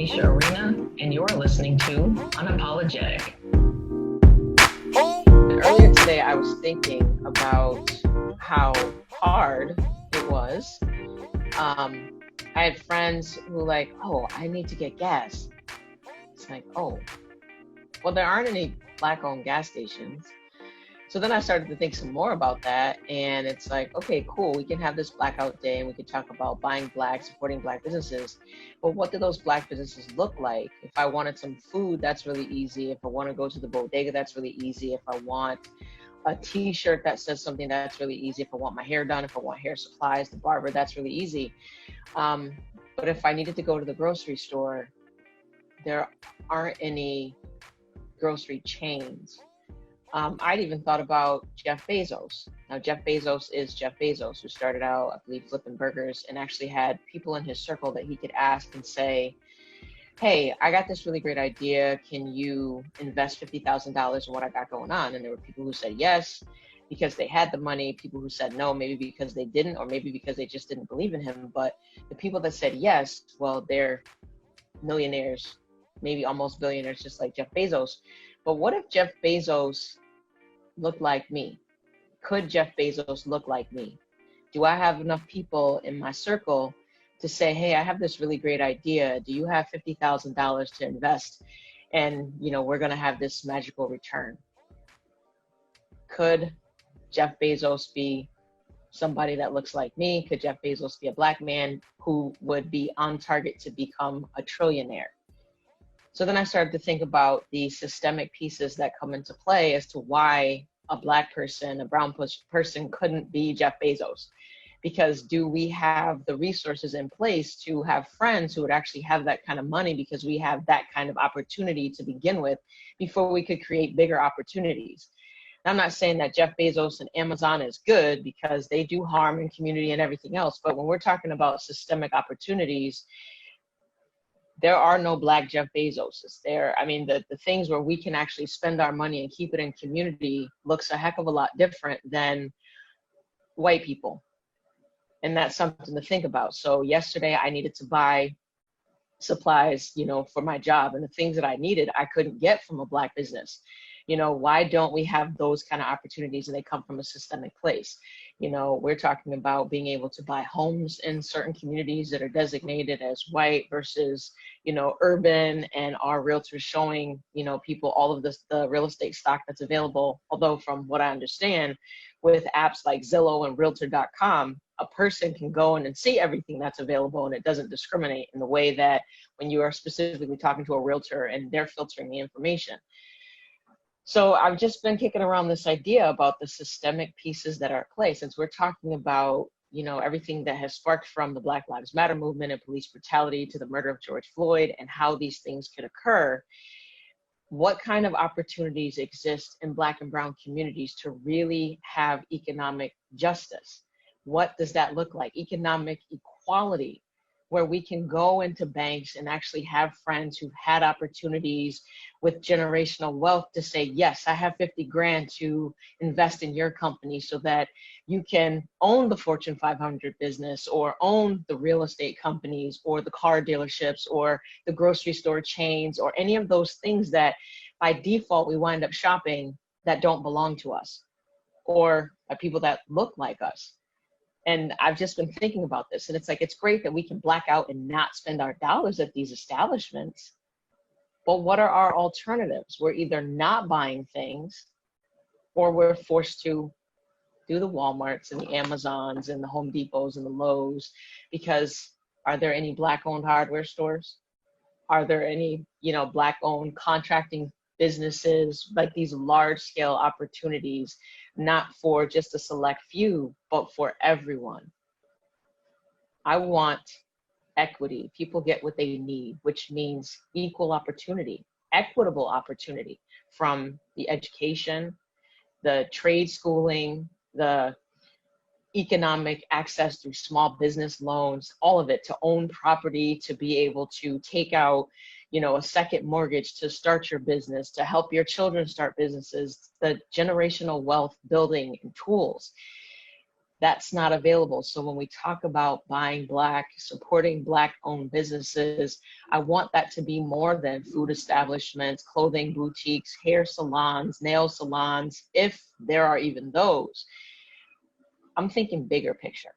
Tanisha Arena, and you're listening to Unapoligetic. Earlier today, I was thinking about how hard it was. I had friends who were like, oh, I need to get gas. It's like, oh, well, there aren't any Black-owned gas stations. So then I started to think some more about that, and it's like, okay, cool, we can have this blackout day and we can talk about buying Black, supporting Black businesses, but what do those Black businesses look like? If I wanted some food, that's really easy. If I want to go to the bodega, that's really easy. If I want a t-shirt that says something, that's really easy. If I want my hair done, if I want hair supplies, the barber, that's really easy. But if I needed to go to the grocery store, there aren't any grocery chains. I'd even thought about Jeff Bezos. Now, Jeff Bezos is Jeff Bezos, who started out, I believe, flipping burgers and actually had people in his circle that he could ask and say, hey, I got this really great idea. Can you invest $50,000 in what I got going on? And there were people who said yes, because they had the money, people who said no, maybe because they didn't, or maybe because they just didn't believe in him. But the people that said yes, well, they're millionaires, maybe almost billionaires, just like Jeff Bezos. But what if Jeff Bezos look like me? Could Jeff Bezos look like me? Do I have enough people in my circle to say, hey, I have this really great idea. Do you have $50,000 to invest? And, we're going to have this magical return. Could Jeff Bezos be somebody that looks like me? Could Jeff Bezos be a Black man who would be on target to become a trillionaire? So then I started to think about the systemic pieces that come into play as to why a Black person, a brown person couldn't be Jeff Bezos. Because do we have the resources in place to have friends who would actually have that kind of money, because we have that kind of opportunity to begin with before we could create bigger opportunities? And I'm not saying that Jeff Bezos and Amazon is good, because they do harm in community and everything else. But when we're talking about systemic opportunities, there are no Black Jeff Bezoses there. I mean, the things where we can actually spend our money and keep it in community looks a heck of a lot different than white people. And that's something to think about. So yesterday I needed to buy supplies, for my job, and the things that I needed, I couldn't get from a Black business. Why don't we have those kind of opportunities, and they come from a systemic place? We're talking about being able to buy homes in certain communities that are designated as white versus, urban, and our realtors showing, people all of this, the real estate stock that's available. Although from what I understand, with apps like Zillow and Realtor.com, a person can go in and see everything that's available, and it doesn't discriminate in the way that when you are specifically talking to a realtor and they're filtering the information. So I've just been kicking around this idea about the systemic pieces that are at play, since we're talking about, everything that has sparked from the Black Lives Matter movement and police brutality to the murder of George Floyd, and how these things could occur. What kind of opportunities exist in Black and brown communities to really have economic justice? What does that look like? Economic equality, where we can go into banks and actually have friends who've had opportunities with generational wealth to say, yes, I have 50 grand to invest in your company so that you can own the Fortune 500 business, or own the real estate companies, or the car dealerships, or the grocery store chains, or any of those things that by default we wind up shopping that don't belong to us, or by people that look like us. And I've just been thinking about this, and it's like, it's great that we can black out and not spend our dollars at these establishments, but what are our alternatives? We're either not buying things, or we're forced to do the Walmarts and the Amazons and the Home Depots and the Lowe's, because are there any Black-owned hardware stores? Are there any, Black-owned contracting businesses, like these large-scale opportunities, not for just a select few, but for everyone? I want equity. People get what they need, which means equal opportunity, equitable opportunity, from the education, the trade schooling, the economic access through small business loans, all of it, to own property, to be able to take out, a second mortgage to start your business, to help your children start businesses, the generational wealth building and tools. That's not available. So when we talk about buying Black, supporting Black-owned businesses, I want that to be more than food establishments, clothing boutiques, hair salons, nail salons, if there are even those. I'm thinking bigger picture.